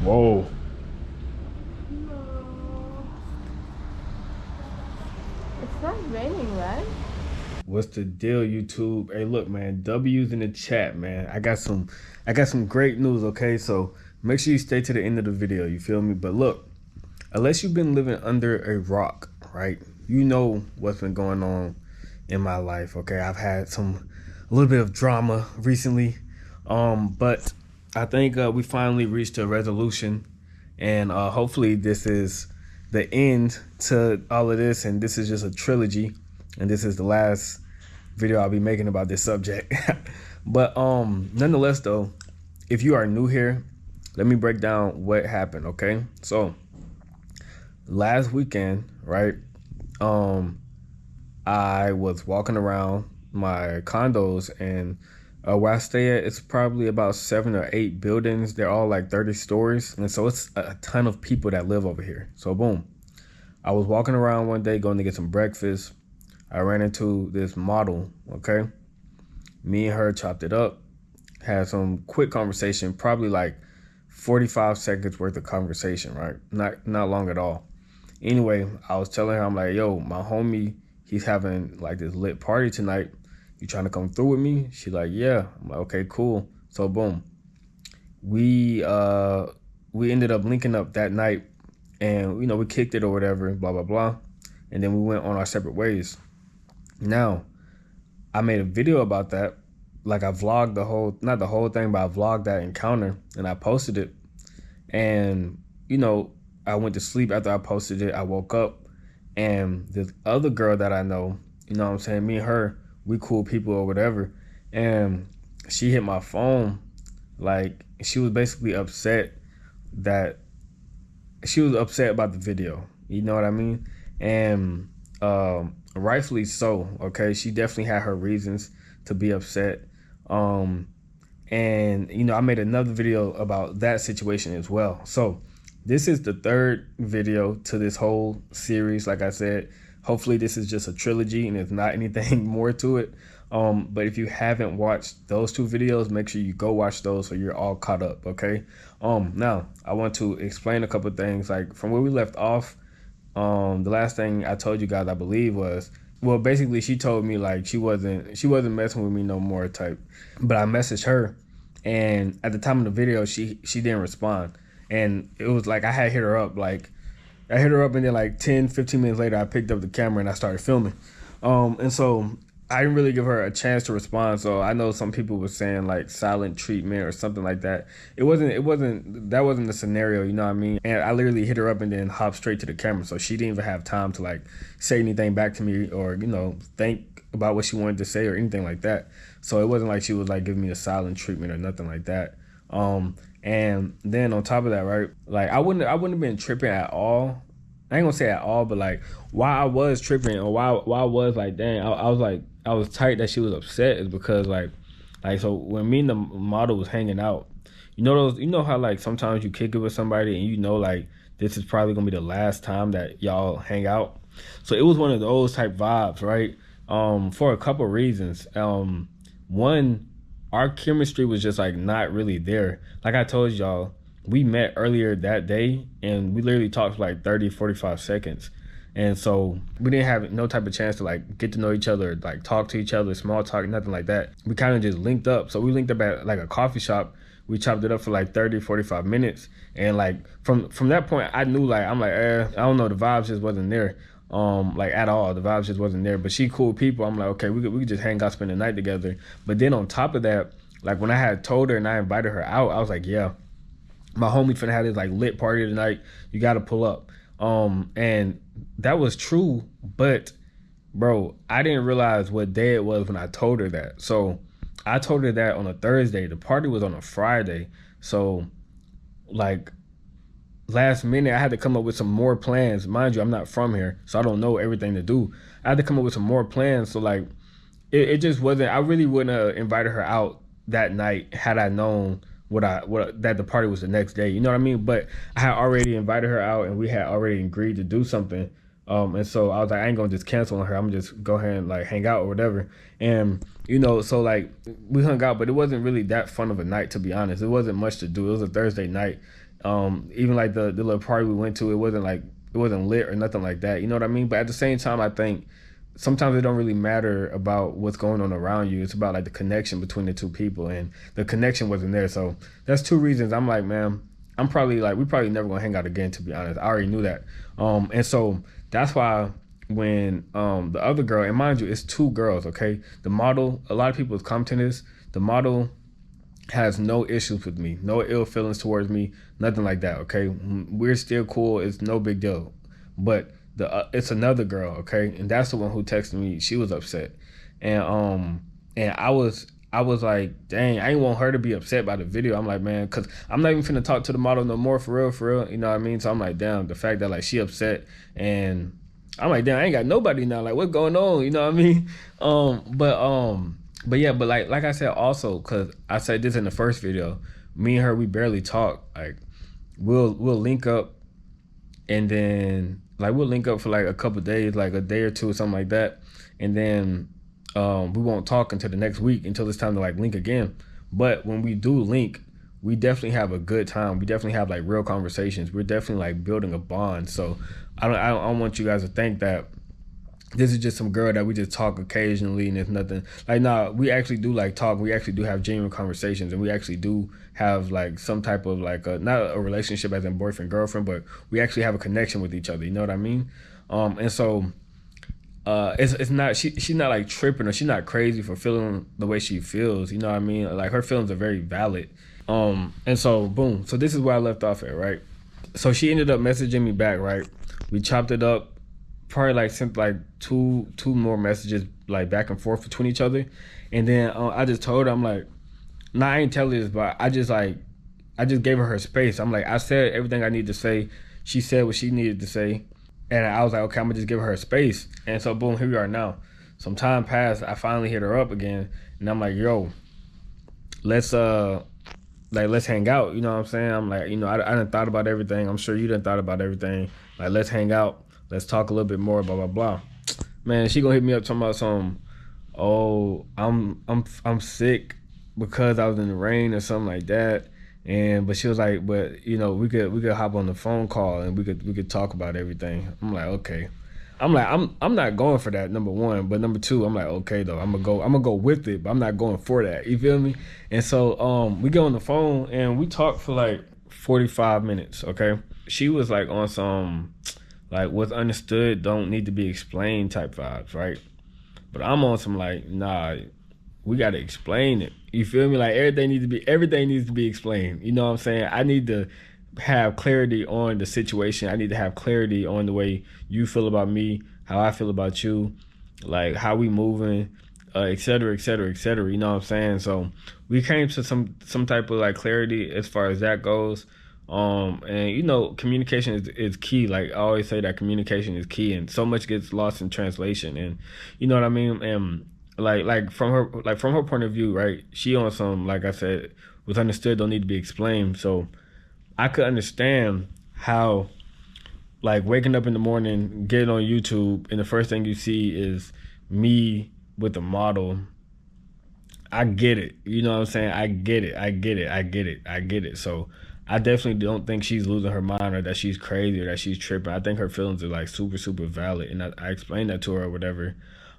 Whoa. No. It's not raining, right? What's the deal, YouTube? Hey, look, man. W's in the chat, man. I got some great news. Okay, so make sure you stay to the end of the video. You feel me? But look, unless you've been living under a rock, right? You know what's been going on in my life. Okay, I've had a little bit of drama recently, but I think we finally reached a resolution, and hopefully this is the end to all of this, and this is just a trilogy, and this is the last video I'll be making about this subject. But nonetheless, though, if you are new here, let me break down what happened. Okay, so last weekend, right? Um, I was walking around my condos, and where I stay at, it's probably about 7 or 8 buildings. They're all like 30 stories, and so it's a ton of people that live over here. So boom, I was walking around one day going to get some breakfast. I ran into this model. Okay, me and her chopped it up, had some quick conversation, probably like 45 seconds worth of conversation, right? Not long at all. Anyway, I was telling her, I'm like, yo, my homie, he's having like this lit party tonight. You trying to come through with me? She's like, yeah. I'm like, okay, cool. So boom, we we ended up linking up that night, and we kicked it or whatever, blah blah blah, and then we went on our separate ways. Now, I made a video about that. Like, I vlogged not the whole thing, but I vlogged that encounter and I posted it. And, I went to sleep after I posted it. I woke up, and this other girl that I know, you know what I'm saying? Me and her, we cool people or whatever. And she hit my phone. Like, she was basically upset that she was upset about the video. You know what I mean? And rightfully so. Okay, she definitely had her reasons to be upset. Um, and I made another video about that situation as well. So this is the third video to this whole series. Like I said, hopefully this is just a trilogy and there's not anything more to it. But if you haven't watched those 2 videos, make sure you go watch those so you're all caught up. Okay. Now I want to explain a couple things. Like, from where we left off, the last thing I told you guys, I believe, was, well, basically she told me like she wasn't messing with me no more type. But I messaged her, and at the time of the video, she didn't respond. And it was like I had hit her up. Like, I hit her up, and then like 10-15 minutes later, I picked up the camera and I started filming. And so I didn't really give her a chance to respond. So I know some people were saying like silent treatment or something like that. That wasn't the scenario, you know what I mean? And I literally hit her up and then hopped straight to the camera. So she didn't even have time to like say anything back to me, or, think about what she wanted to say or anything like that. So it wasn't like she was like giving me a silent treatment or nothing like that. And then on top of that, right, like I wouldn't have been tripping at all. I ain't gonna say at all, but like why I was tripping, or why I was like, dang, I was like, I was tight that she was upset, is because like so when me and the model was hanging out, you know how like sometimes you kick it with somebody and like this is probably gonna be the last time that y'all hang out. So it was one of those type vibes, right? For a couple reasons. One, our chemistry was just like not really there. Like I told y'all, we met earlier that day and we literally talked for like 30-45 seconds. And so we didn't have no type of chance to like get to know each other, like talk to each other, small talk, nothing like that. We kind of just linked up. So we linked up at like a coffee shop. We chopped it up for like 30-45 minutes. And like from that point, I knew, like, I'm like, I don't know, the vibes just wasn't there. Like at all, the vibes just wasn't there. But she cool people. I'm like, okay, we could just hang out, spend the night together. But then on top of that, like when I had told her and I invited her out, I was like, yeah, my homie finna have this like lit party tonight. You gotta pull up. And that was true, but bro, I didn't realize what day it was when I told her that. So I told her that on a Thursday. The party was on a Friday. So like last minute, I had to come up with some more plans. Mind you, I'm not from here, so I don't know everything to do. I had to come up with some more plans. So like it just wasn't, I really wouldn't have invited her out that night had I known that the party was the next day. You know what I mean? But I had already invited her out and we had already agreed to do something. And so I was like, I ain't gonna just cancel on her. I'm gonna just go ahead and like hang out or whatever. And so like we hung out, but it wasn't really that fun of a night, to be honest. It wasn't much to do. It was a Thursday night. Even like the little party we went to, it wasn't lit or nothing like that. You know what I mean? But at the same time, I think sometimes it don't really matter about what's going on around you. It's about like the connection between the two people, and the connection wasn't there. So that's two reasons I'm like, man, I'm probably like, we probably never gonna hang out again, to be honest. I already knew that. And so that's why when the other girl, and mind you, it's two girls, okay? The model, a lot of people come to this, the model has no issues with me, no ill feelings towards me, nothing like that, okay? We're still cool, it's no big deal. But it's another girl, okay? And that's the one who texted me. She was upset. And I was like, dang, I didn't want her to be upset by the video. I'm like, man, because I'm not even finna talk to the model no more, for real, you know what I mean? So I'm like, damn, the fact that like she upset, and I'm like, damn, I ain't got nobody now. Like, what's going on? You know what I mean? But yeah, but like I said, also, because I said this in the first video, me and her, we barely talk. Like, we'll link up, and then like we'll link up for like a couple days, like a day or two or something like that, and then we won't talk until the next week, until it's time to like link again. But when we do link, we definitely have a good time. We definitely have like real conversations. We're definitely like building a bond. So I don't want you guys to think that this is just some girl that we just talk occasionally and it's nothing. Like, nah, we actually do like talk. We actually do have genuine conversations, and we actually do have like some type of like not a relationship as in boyfriend girlfriend, but we actually have a connection with each other. You know what I mean? And so it's not, she's not like tripping, or she's not crazy for feeling the way she feels. You know what I mean? Like, her feelings are very valid. And so boom. So this is where I left off at, right? So she ended up messaging me back, right? We chopped it up. Probably like sent like two more messages like back and forth between each other, and then I just told her, I'm like, nah, I ain't tell her this, but I just gave her space. I'm like, I said everything I need to say. She said what she needed to say, and I was like, okay, I'm gonna just give her space. And so boom, here we are now. Some time passed. I finally hit her up again, and I'm like, yo, let's hang out. You know what I'm saying? I'm like, you know, I done thought about everything. I'm sure you done thought about everything. Like, let's hang out. Let's talk a little bit more, blah, blah, blah. Man, she gonna hit me up talking about some, oh, I'm sick because I was in the rain or something like that. But she was like, but you know, we could hop on the phone call and we could talk about everything. I'm like, okay. I'm like, I'm not going for that, number one. But number two, I'm like, okay though, I'm gonna go with it, but I'm not going for that. You feel me? And so we get on the phone and we talked for like 45 minutes, okay? She was like on some like what's understood don't need to be explained type vibes, right? But I'm on some like, nah, we gotta explain it. You feel me? Like, everything needs to be explained. You know what I'm saying? I need to have clarity on the situation. I need to have clarity on the way you feel about me, how I feel about you, like how we moving, et cetera, et cetera, et cetera. You know what I'm saying? So we came to some type of like clarity as far as that goes. And you know, communication is key. Like, I always say that communication is key, and so much gets lost in translation. And you know what I mean? And like from her point of view, right? She on some, like I said, was understood don't need to be explained. So I could understand how, like, waking up in the morning, getting on YouTube, and the first thing you see is me with the model. I get it. You know what I'm saying? I get it. So I definitely don't think she's losing her mind, or that she's crazy, or that she's tripping. I think her feelings are like super, super valid. And I explained that to her or whatever.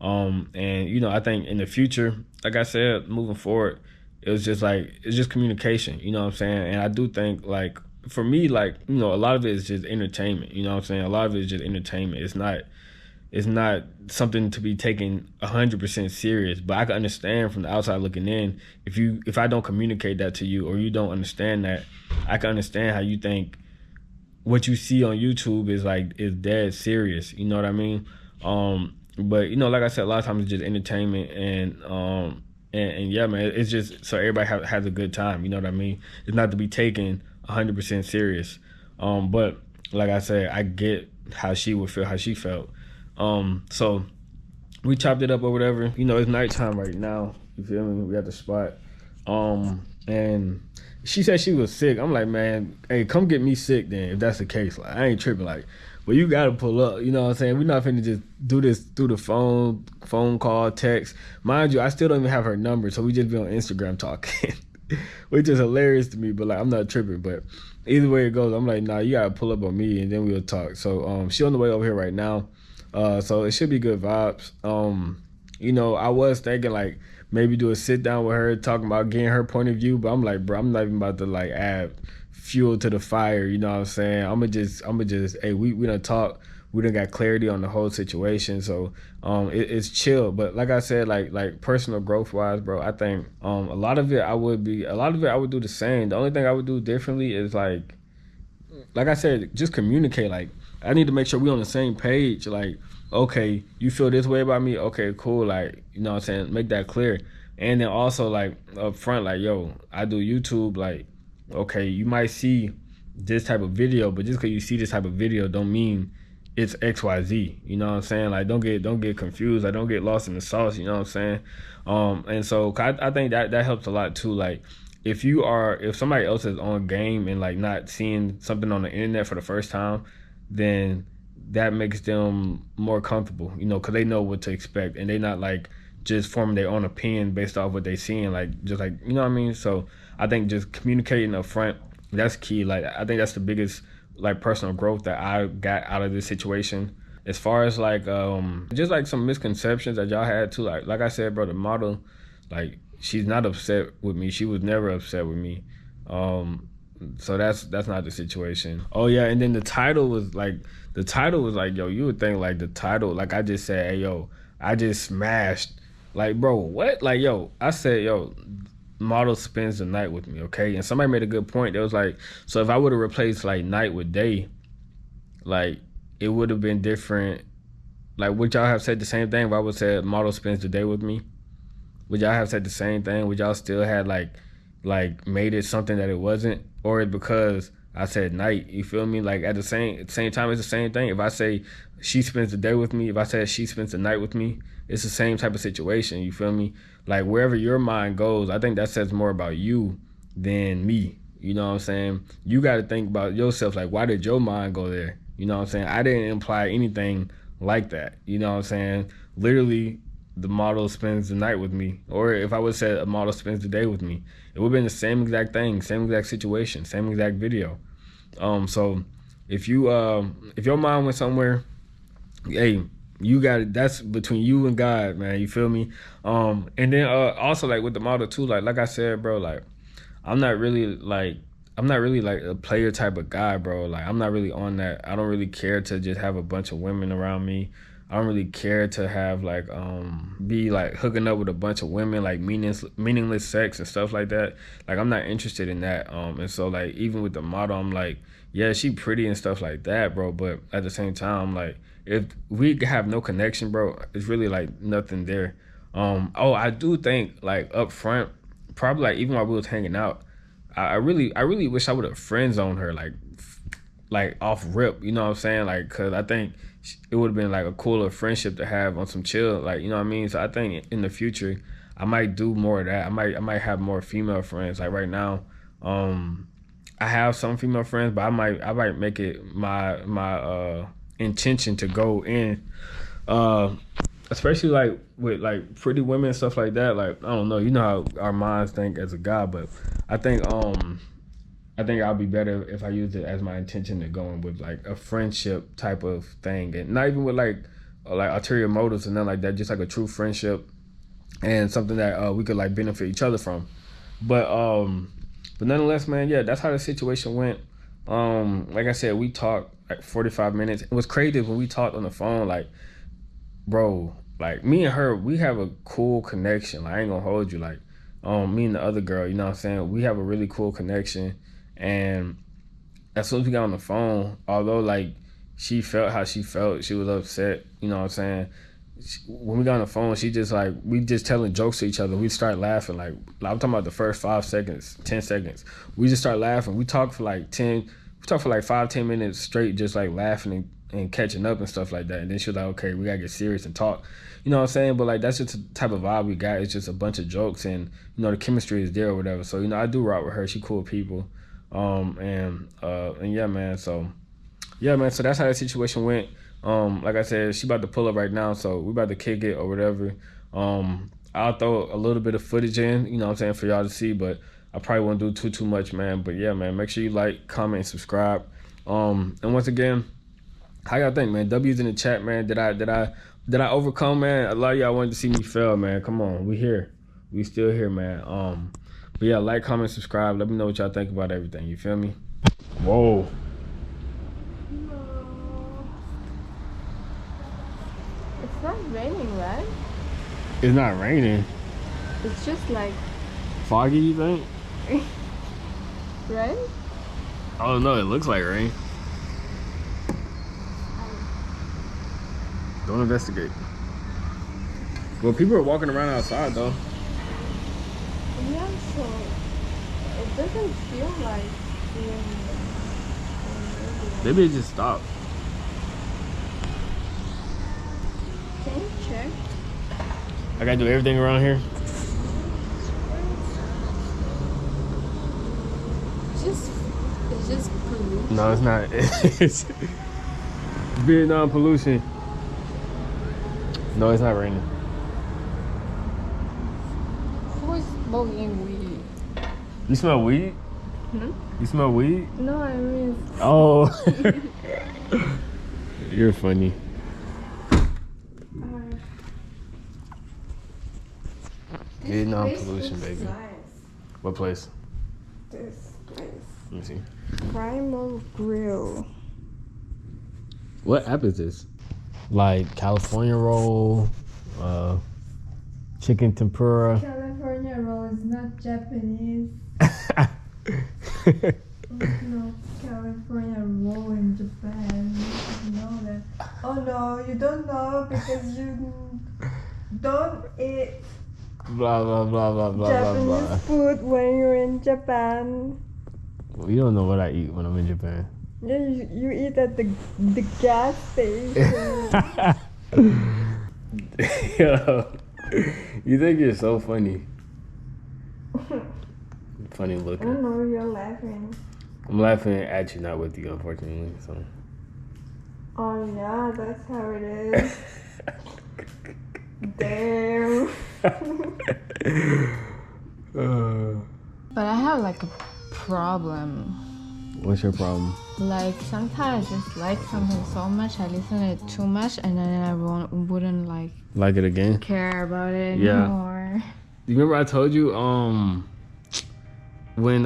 And you know, I think in the future, like I said, moving forward, it's just communication, you know what I'm saying? And I do think, like, for me, like, you know, a lot of it is just entertainment, you know what I'm saying? A lot of it is just entertainment. It's not something to be taken 100% serious. But I can understand from the outside looking in, if I don't communicate that to you, or you don't understand that, I can understand how you think what you see on YouTube is dead serious. You know what I mean? But you know, like I said, a lot of times it's just entertainment, and yeah, man, it's just so everybody has a good time. You know what I mean? It's not to be taken 100% serious. But like I said, I get how she would feel, how she felt. So we chopped it up or whatever. You know, it's nighttime right now. You feel me? We at the spot. And she said she was sick. I'm like, man, hey, come get me sick then, if that's the case. Like, I ain't tripping. Like, well, you gotta pull up. You know what I'm saying? We're not finna just do this through the phone call, text. Mind you, I still don't even have her number, so we just be on Instagram talking, which is hilarious to me. But like, I'm not tripping. But Either way it goes, I'm like, nah, you gotta pull up on me and then we'll talk. So she on the way over here right now. So it should be good vibes. I was thinking like maybe do a sit down with her talking about getting her point of view, but I'm like, bro, I'm not even about to like add fuel to the fire, you know what I'm saying? I'm gonna just hey, we done talk, we done got clarity on the whole situation. So it's chill. But like I said, like personal growth wise, bro, I think a lot of it I would do the same. The only thing I would do differently is like I said, just communicate. Like I need to make sure we on the same page. Like, okay, you feel this way about me? Okay, cool. Like, you know what I'm saying? Make that clear. And then also like up front, like, yo, I do YouTube, like, okay, you might see this type of video, but just because you see this type of video don't mean it's XYZ. You know what I'm saying? Like don't get confused. Like don't get lost in the sauce, you know what I'm saying? And so 'cause I think that helps a lot too. Like if somebody else is on game and like not seeing something on the internet for the first time, then that makes them more comfortable, because they know what to expect and they not like just forming their own opinion based off what they seeing, like just like you know what I mean. So I think just communicating up front, that's key. Like I think that's the biggest like personal growth that I got out of this situation. As far as like just like some misconceptions that y'all had too, like I said, bro, the model, like she's not upset with me. She was never upset with me. So that's not the situation. Oh yeah, and then the title was like, yo, you would think like the title, like I just said, hey yo, I just smashed. Like, bro, what? Like, yo, I said, yo, model spends the night with me, okay? And somebody made a good point. It was like, so if I would have replaced like night with day, like it would have been different. Like, would y'all have said the same thing if I would say model spends the day with me? Would y'all have said the same thing? Would y'all still had like made it something that it wasn't? Or it's because I said night, you feel me? Like at the same time, it's the same thing. If I say she spends the day with me, if I say she spends the night with me, it's the same type of situation, you feel me? Like wherever your mind goes, I think that says more about you than me. You know what I'm saying? You got to think about yourself. Like, why did your mind go there? You know what I'm saying? I didn't imply anything like that. You know what I'm saying? Literally, the model spends the night with me. Or if I would say a model spends the day with me, it would have been the same exact thing, same exact situation, same exact video. So if your mind went somewhere, hey, you got it. That's between you and God, man. You feel me? And then also like with the model too, like I said, bro, like I'm not really like a player type of guy, bro. Like I'm not really on that. I don't really care to just have a bunch of women around me. I don't really care to have like be like hooking up with a bunch of women, like meaningless sex and stuff like that. Like I'm not interested in that. And so like even with the model, I'm like, yeah, she pretty and stuff like that, bro. But at the same time, I'm like, if we have no connection, bro, it's really like nothing there. I do think like up front, probably like even while we was hanging out, I really wish I would have friend zoned her like off rip, you know what I'm saying? Like, cause I think it would have been like a cooler friendship to have on some chill, like you know what I mean. So I think in the future, I might do more of that. I might have more female friends. Like right now, I have some female friends, but I might make it my intention to go in, uh, especially like with like pretty women and stuff like that. Like I don't know, you know how our minds think as a guy, but I think I think I'll be better if I use it as my intention to go in with like a friendship type of thing, and not even with like ulterior motives and nothing like that. Just like a true friendship and something that we could like benefit each other from. But nonetheless, man, yeah, that's how the situation went. Like I said, we talked like 45 minutes. It was crazy when we talked on the phone, like, bro, like me and her, we have a cool connection. Like I ain't gonna hold you, like, me and the other girl, you know what I'm saying? We have a really cool connection. And as soon as we got on the phone, although like she felt how she felt, she was upset, you know what I'm saying? When we got on the phone, she just like, we just telling jokes to each other. We start laughing. Like I'm talking about the first 5 seconds, 10 seconds. We just start laughing. We talk for like 5, 10 minutes straight, just like laughing and catching up and stuff like that. And then she was like, okay, we gotta get serious and talk. You know what I'm saying? But like that's just the type of vibe we got. It's just a bunch of jokes and the chemistry is there or whatever. So, I do rock with her. She cool people. And yeah, man. So yeah, man. So that's how the situation went. Like I said, she about to pull up right now, so we about to kick it or whatever. I'll throw a little bit of footage in, you know what I'm saying, for y'all to see, but I probably won't do too much, man. But yeah, man, make sure you like, comment, and subscribe. And once again, how y'all think, man? W's in the chat, man. Did I overcome, man? A lot of y'all wanted to see me fail, man. Come on, we here. We still here, man. But yeah, like, comment, subscribe. Let me know what y'all think about everything. You feel me? Whoa. No. It's not raining, right? It's not raining. It's just like, Foggy, you think? right? Oh no, it looks like rain. Don't investigate. Well, people are walking around outside though. Yeah, so it doesn't feel like rain. Maybe it just stopped. Can you check? I gotta do everything around here. It's just pollution. No, it's not. It's Vietnam pollution. No, it's not raining. Who is smoking weed? You smell weed? Hmm? You smell weed? No, I mean. Oh. You're funny. Vietnam pollution, baby. Nice. What place? This place. Let me see. Primal Grill. What app is this? Like California roll, chicken tempura. California roll is not Japanese. No, California roll in Japan. You should know that. Oh no, you don't know because you don't eat Blah blah blah blah blah Japanese blah blah. food when you're in Japan. Well, you don't know what I eat when I'm in Japan. Yeah, you eat at the gas station. Yo, you think you're so funny. Funny I looking. don't know, you're laughing. I'm laughing at you, not with you, unfortunately. So. Oh yeah, that's how it is. Damn. But I have like a problem. What's your problem? Like sometimes I just like something so much, I listen to it too much, and then I wouldn't Like it again? care about it Yeah. anymore. You remember I told you when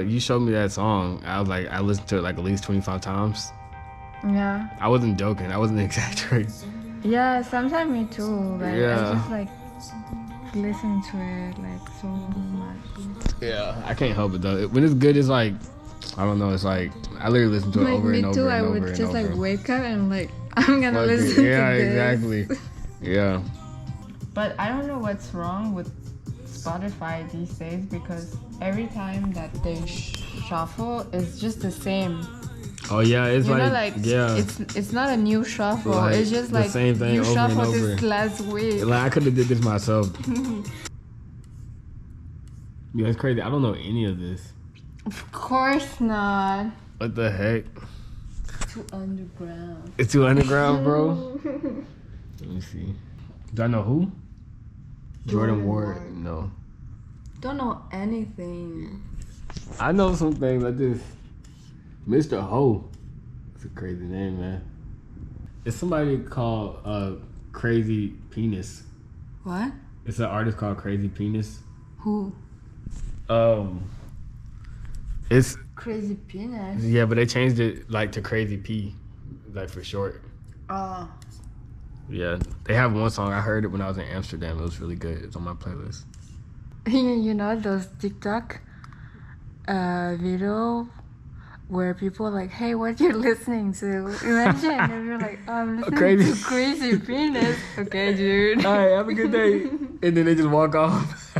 you showed me that song, I was like, I listened to it like at least 25 times. Yeah. I wasn't joking. I wasn't exaggerating. Yeah, sometimes me too. Like Yeah. I just like listen to it like so much. Yeah, I can't help it though. When it's good, it's like, I don't know. It's like I literally listen to it Like over me and over too, and I over would and just over. like wake up and like I'm gonna Fuck it. listen Yeah, to this. exactly. Yeah. But I don't know what's wrong with Spotify these days because every time that they shuffle, it's just the same. Oh yeah, it's You like, know, like yeah. it's not a new shuffle. Like, it's just the like same thing you over and shuffled over. this last week. Like I could have did this myself. Yeah, it's crazy. I don't know any of this. Of course not. What the heck? Too underground. It's too underground, bro. Let me see. Do I know who? Jordan Ward. No. Don't know anything. I know some things like this. Mr. Ho. That's a crazy name, man. It's somebody called Crazy Penis. What? It's an artist called Crazy Penis. Who? It's Crazy Penis. yeah, but they changed it like to Crazy P, like for short. Oh. Yeah, they have one song. I heard it when I was in Amsterdam. It was really good. It's on my playlist. You know those TikTok video where people are like, hey, what you listening to? Imagine if you're like, oh, I'm listening to Crazy Penis. Okay, dude. All right, have a good day. And then they just walk off.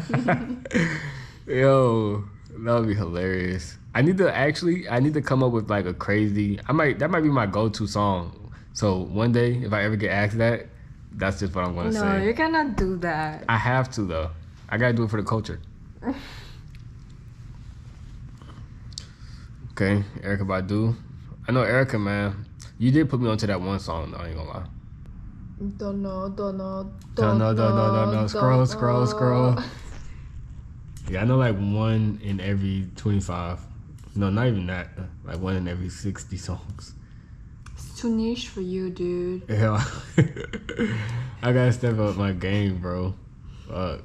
Yo, that would be hilarious. I need to come up with like a crazy. That might be my go-to song. So one day, if I ever get asked that, that's just what I'm gonna say. No, you cannot do that. I have to though. I gotta do it for the culture. Okay, Erica Badu. I know Erica, man. You did put me onto that one song though, I ain't gonna lie. Don't know. No. Scroll. Yeah, I know like 1 in every 25. No, not even that. Like 1 in every 60 songs. It's too niche for you, dude. Yeah, I gotta step up my game, bro. Fuck.